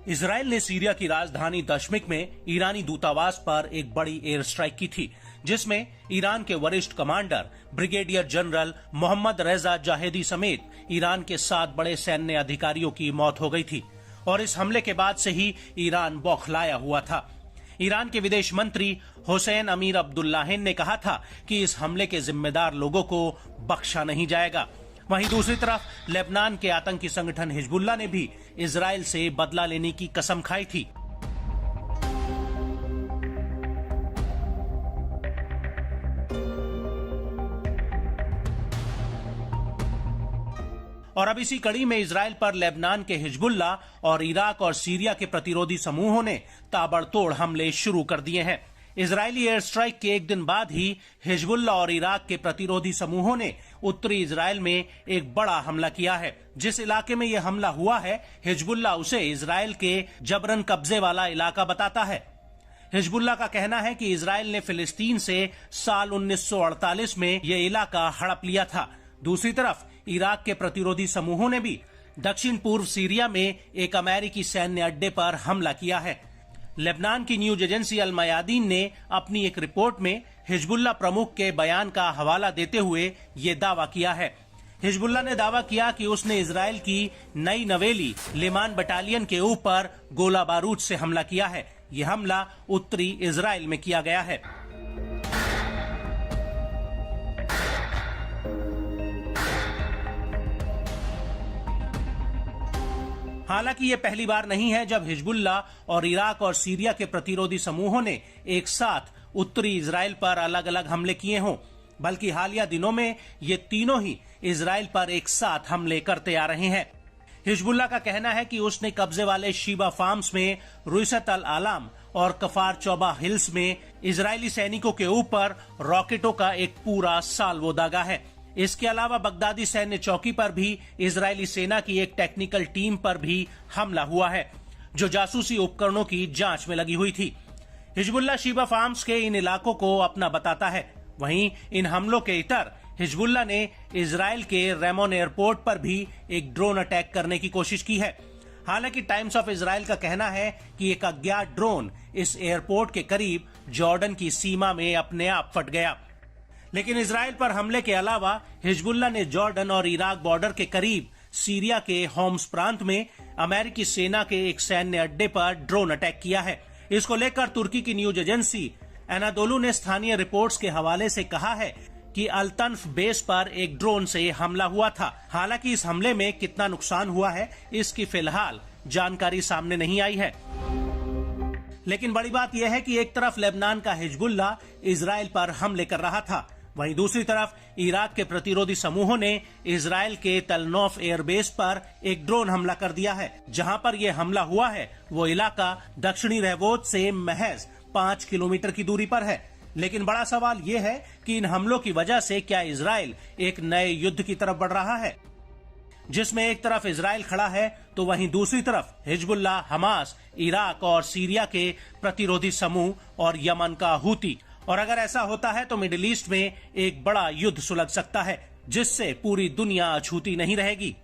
Israel ने Syria की राजधानी दमिश्क में ईरानी दूतावास पर एक बड़ी एयर स्ट्राइक की थी, जिसमें ईरान के वरिष्ठ कमांडर ब्रिगेडियर जनरल मोहम्मद रेजा जाहेदी समेत ईरान के 7 बड़े सैन्य अधिकारियों की मौत हो गई थी। और इस हमले के बाद से ही ईरान बौखलाया हुआ था। ईरान के विदेश मंत्री हुसैन अमीर अब्दुल्लाहिन ने कहा था कि इस हमले के जिम्मेदार लोगों को बख्शा नहीं जाएगा। वहीं दूसरी तरफ लेबनान के आतंकी संगठन हिजबुल्लाह ने भी इजराइल से बदला लेने की कसम खाई थी। और अब इसी कड़ी में इजराइल पर लेबनान के हिजबुल्लाह और इराक और सीरिया के प्रतिरोधी समूहों ने ताबड़तोड़ हमले शुरू कर दिए हैं। इजरायली एयर स्ट्राइक के एक दिन बाद ही हिजबुल्लाह और इराक के प्रतिरोधी समूहों ने उत्तरी इजराइल में एक बड़ा हमला किया है। जिस इलाके में यह हमला हुआ है, हिजबुल्लाह उसे इजराइल के जबरन कब्जे वाला इलाका बताता है। हिजबुल्लाह का कहना है कि इजराइल ने फिलिस्तीन से साल 1948 में यह इलाका हड़प लिया था। दूसरी तरफ इराक के प्रतिरोधी समूहों ने भी दक्षिण पूर्व सीरिया में एक अमेरिकी सैन्य अड्डे पर हमला किया है। लेबनान की न्यूज एजेंसी अल मयादीन ने अपनी एक रिपोर्ट में हिजबुल्लाह प्रमुख के बयान का हवाला देते हुए ये दावा किया है। हिजबुल्लाह ने दावा किया कि उसने इजराइल की नई नवेली लिमान बटालियन के ऊपर गोला बारूद से हमला किया है। यह हमला उत्तरी इजराइल में किया गया है। हालांकि ये पहली बार नहीं है जब हिजबुल्लाह और इराक और सीरिया के प्रतिरोधी समूहों ने एक साथ उत्तरी इजराइल पर अलग अलग हमले किए हों, बल्कि हालिया दिनों में ये तीनों ही इजराइल पर एक साथ हमले करते आ रहे हैं। हिजबुल्लाह का कहना है कि उसने कब्जे वाले शीबा फार्म्स में रुइसत अल आलाम और कफार चौबा हिल्स में इजरायली सैनिकों के ऊपर रॉकेटों का एक पूरा साल्वो दागा है। इसके अलावा बगदादी सैन्य चौकी पर भी इजरायली सेना की एक टेक्निकल टीम पर भी हमला हुआ है, जो जासूसी उपकरणों की जांच में लगी हुई थी। हिजबुल्लाह शीबा फार्म्स के इन इलाकों को अपना बताता है। वहीं इन हमलों के इतर हिजबुल्लाह ने इजराइल के रेमोन एयरपोर्ट पर भी एक ड्रोन अटैक करने की कोशिश की है। हालांकि टाइम्स ऑफ इजराइल का कहना है कि एक अज्ञात ड्रोन इस एयरपोर्ट के करीब जॉर्डन की सीमा में अपने आप फट गया। लेकिन इजराइल पर हमले के अलावा हिजबुल्लाह ने जॉर्डन और इराक बॉर्डर के करीब सीरिया के होम्स प्रांत में अमेरिकी सेना के एक सैन्य अड्डे पर ड्रोन अटैक किया है। इसको लेकर तुर्की की न्यूज एजेंसी एनादोलू ने स्थानीय रिपोर्ट्स के हवाले से कहा है कि अल-तन्फ बेस पर एक ड्रोन से हमला हुआ था। हालांकि इस हमले में कितना नुकसान हुआ है, इसकी फिलहाल जानकारी सामने नहीं आई है। लेकिन बड़ी बात यह है कि एक तरफ लेबनान का हिजबुल्लाह इजराइल पर हमले कर रहा था, वहीं दूसरी तरफ इराक के प्रतिरोधी समूहों ने इजराइल के तलनौफ एयरबेस पर एक ड्रोन हमला कर दिया है। जहां पर यह हमला हुआ है वो इलाका दक्षिणी रहवोत से महज 5 किलोमीटर की दूरी पर है। लेकिन बड़ा सवाल ये है कि इन हमलों की वजह से क्या इजराइल एक नए युद्ध की तरफ बढ़ रहा है, जिसमें एक तरफ इजराइल खड़ा है तो वहीं दूसरी तरफ हिजबुल्लाह, हमास, इराक और सीरिया के प्रतिरोधी समूह और यमन का हूती। और अगर ऐसा होता है तो मिडिल ईस्ट में एक बड़ा युद्ध सुलग सकता है, जिससे पूरी दुनिया अछूती नहीं रहेगी।